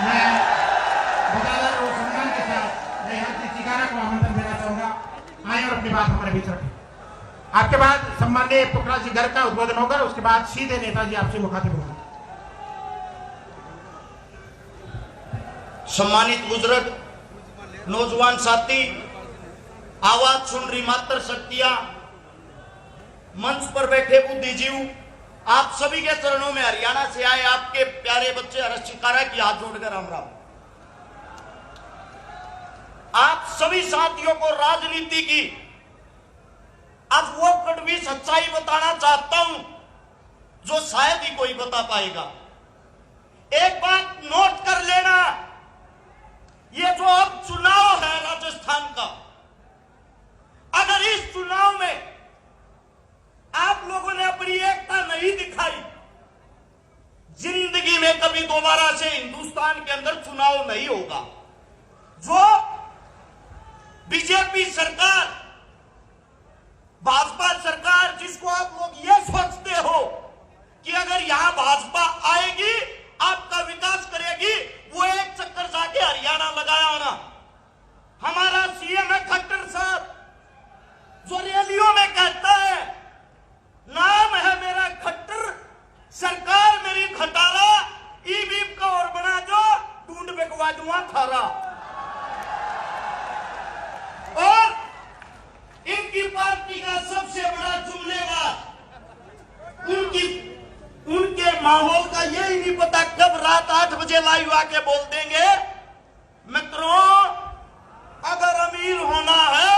मैं बजादर और सम्मान के साथ मैं यहाँ की चिकारा को आमंत्रण देना चाहूंगा, आए और अपनी बात हमारे बीच रखें। आपके बाद सम्माननीय पुखराज जी घर का उद्बोधन होगा, उसके बाद सीधे नेताजी आपसे मुखातिब होंगे। सम्मानित बुजुर्ग, नौजवान साथी, आवाज सुन रही मात्र शक्तियां, मंच पर बैठे बुद्धिजीव, आप सभी के चरणों में हरियाणा से आए आपके प्यारे बच्चे हर्ष चिकारा की हाथ जोड़कर राम राम। आप सभी साथियों को राजनीति की आज वो कड़वी सच्चाई बताना चाहता हूं जो शायद ही कोई बता पाएगा। एक बात नोट कर लेना, ये जो अब चुनाव है राजस्थान का, अगर इस चुनाव में आप लोगों ने अपनी एकता नहीं दिखाई, जिंदगी में कभी दोबारा से हिंदुस्तान के अंदर चुनाव नहीं होगा। जो बीजेपी सरकार, भाजपा सरकार, जिसको आप लोग ये सोचते हो कि अगर यहां भाजपा आएगी आपका विकास करेगी, वो एक चक्कर जाके हरियाणा लगाया होना। हमारा सीएम है खट्टर साहब, जो रैलियों में कहता है नाम है मेरा खट्टर, सरकार मेरी खटारा, ईवीएम का और बना जो ढूंढ बिकवा दूंगा थारा। और इनकी पार्टी का सबसे बड़ा जुमलेबाज, उनके माहौल का यही नहीं पता कब रात 8 बजे लाइव आके बोल देंगे मित्रों अगर अमीर होना है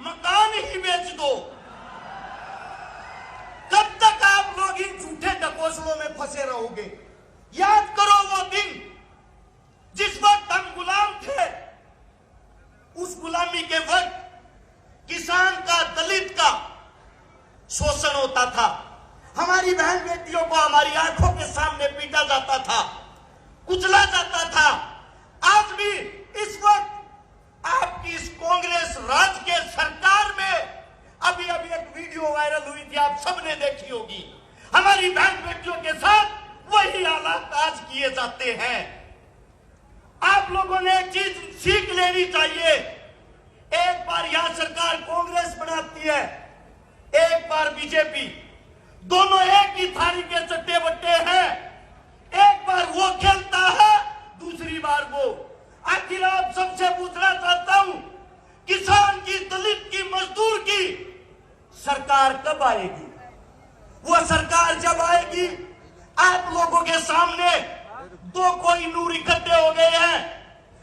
मकान ही बेच दो। कब तक आप लोग इन झूठे ढकोसलों में फंसे रहोगे? याद करो वो दिन जिस वक्त हम गुलाम थे, उस गुलामी के वक्त किसान का, दलित का शोषण होता था, हमारी बहन बेटियों को हमारी आंखों के सामने पीटा जाता था, कुचला जाता था। आज भी इस वक्त आपकी इस कांग्रेस राज के सरकार में अभी एक वीडियो वायरल हुई थी, आप सबने देखी होगी, हमारी बहन बेटियों के साथ वही हालात आज किए जाते हैं। आप लोगों ने एक चीज सीख लेनी चाहिए, एक बार यहां सरकार कांग्रेस बनाती है, एक बार बीजेपी, दोनों एक ही थाली के चट्टे बट्टे हैं। एक बार वो खेलता है, दूसरी बार वो। आखिर आप सबसे पूछना चाहता हूं, किसान की, दलित की, मजदूर की सरकार कब आएगी? वो सरकार जब आएगी, आप लोगों के सामने दो कोई नूर इकट्ठे हो गए हैं,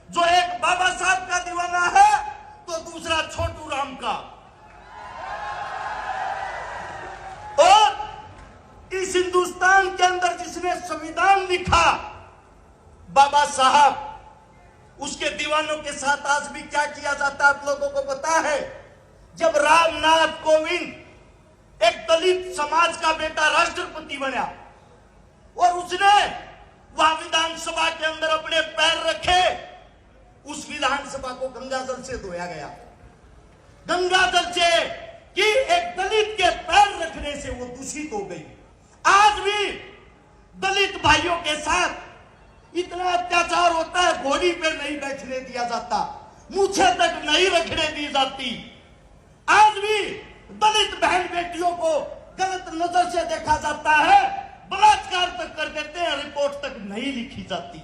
जो एक बाबा साहब का दीवाना है तो दूसरा छोटू राम का। और इस हिंदुस्तान के अंदर जिसने संविधान लिखा, बाबा साहब, उसके दीवानों के साथ आज भी क्या किया जाता है आप लोगों को पता है? जब रामनाथ कोविंद एक दलित समाज का बेटा राष्ट्रपति बना और उसने वहां विधानसभा के अंदर अपने पैर रखे, उस विधानसभा को गंगाजल से धोया गया। गंगाजल से कि एक दलित के पैर रखने से वो दूषित हो गई। आज भी दलित भाइयों के साथ इतना अत्याचार होता है, घोड़ी पे नहीं बैठने दिया जाता, मूछे तक नहीं रखने दी जाती। आज भी दलित बहन बेटियों को गलत नजर से देखा जाता है, बलात्कार तक कर देते हैं, रिपोर्ट तक नहीं लिखी जाती।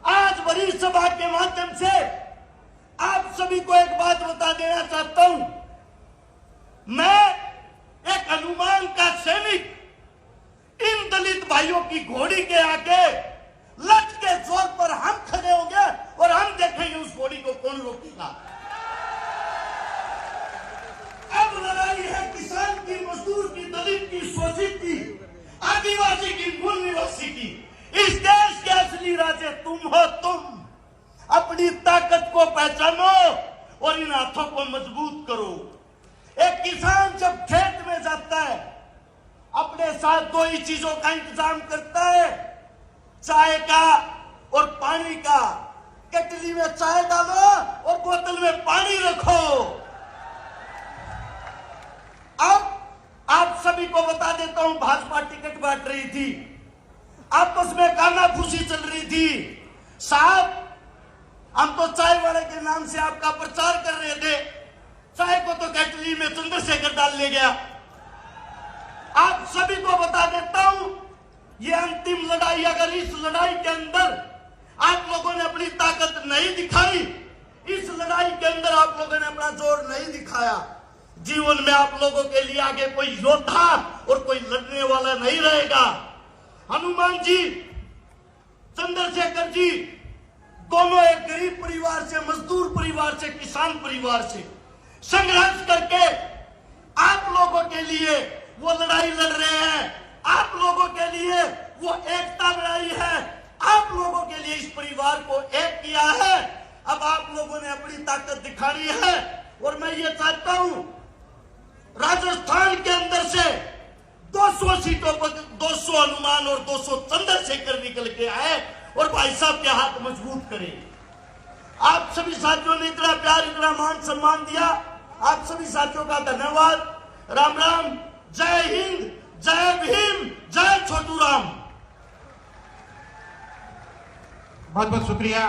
आज वरिष्ठ सभा के माध्यम से आप सभी को एक बात बता देना चाहता हूं, मैं एक हनुमान का सैनिक, इन दलित भाइयों की घोड़ी के आगे लट के जोर पर हम खड़े होंगे और हम देखेंगे उस घोड़ी को कौन रोकेगा। अब लड़ाई है किसान की, मजदूर की, दलित की, शोषित की, आदिवासी की, मूल निवासी की। इस देश के असली राजे तुम हो। तुम अपनी ताकत को पहचानो और इन हाथों को मजबूत करो। एक किसान जब खेत में जाता है, अपने साथ दो ही चीजों का इंतजाम करता है, चाय का और पानी का। केटली में चाय डालो और बोतल में पानी रखो। अब आप सभी को बता देता हूं, भाजपा टिकट बांट रही थी, आपस में कानाफूसी चल रही थी, साहब, हम तो चाय वाले के नाम से आपका प्रचार कर रहे थे, चाय को तो कैटली में चंद्रशेखर डाल ले गया। आप सभी को बता देता हूं, ये अंतिम लड़ाई, अगर इस लड़ाई के अंदर आप लोगों ने अपनी ताकत नहीं दिखाई, इस लड़ाई के अंदर आप लोगों ने अपना जोर नहीं दिखाया, जीवन में आप लोगों के लिए आगे कोई योद्धा और कोई लड़ने वाला नहीं रहेगा। हनुमान जी, चंद्रशेखर जी दोनों एक गरीब परिवार से, मजदूर परिवार से, किसान परिवार से संघर्ष करके आप लोगों के लिए वो लड़ाई लड़ रहे हैं, आप लोगों के लिए वो एकता लड़ाई है, आप लोगों के लिए इस परिवार को एक किया है। अब आप लोगों ने अपनी ताकत दिखानी है और मैं ये चाहता हूं, राजस्थान के अंदर से 200 सीटों पर 200 हनुमान और 200 चंद्रशेखर निकल के आए और भाई साहब के हाथ मजबूत करें। आप सभी साथियों ने इतना प्यार, इतना मान सम्मान दिया, आप सभी साथियों का धन्यवाद। राम राम, जय हिंद, जय भीम, जय छोटू राम। बहुत बहुत शुक्रिया।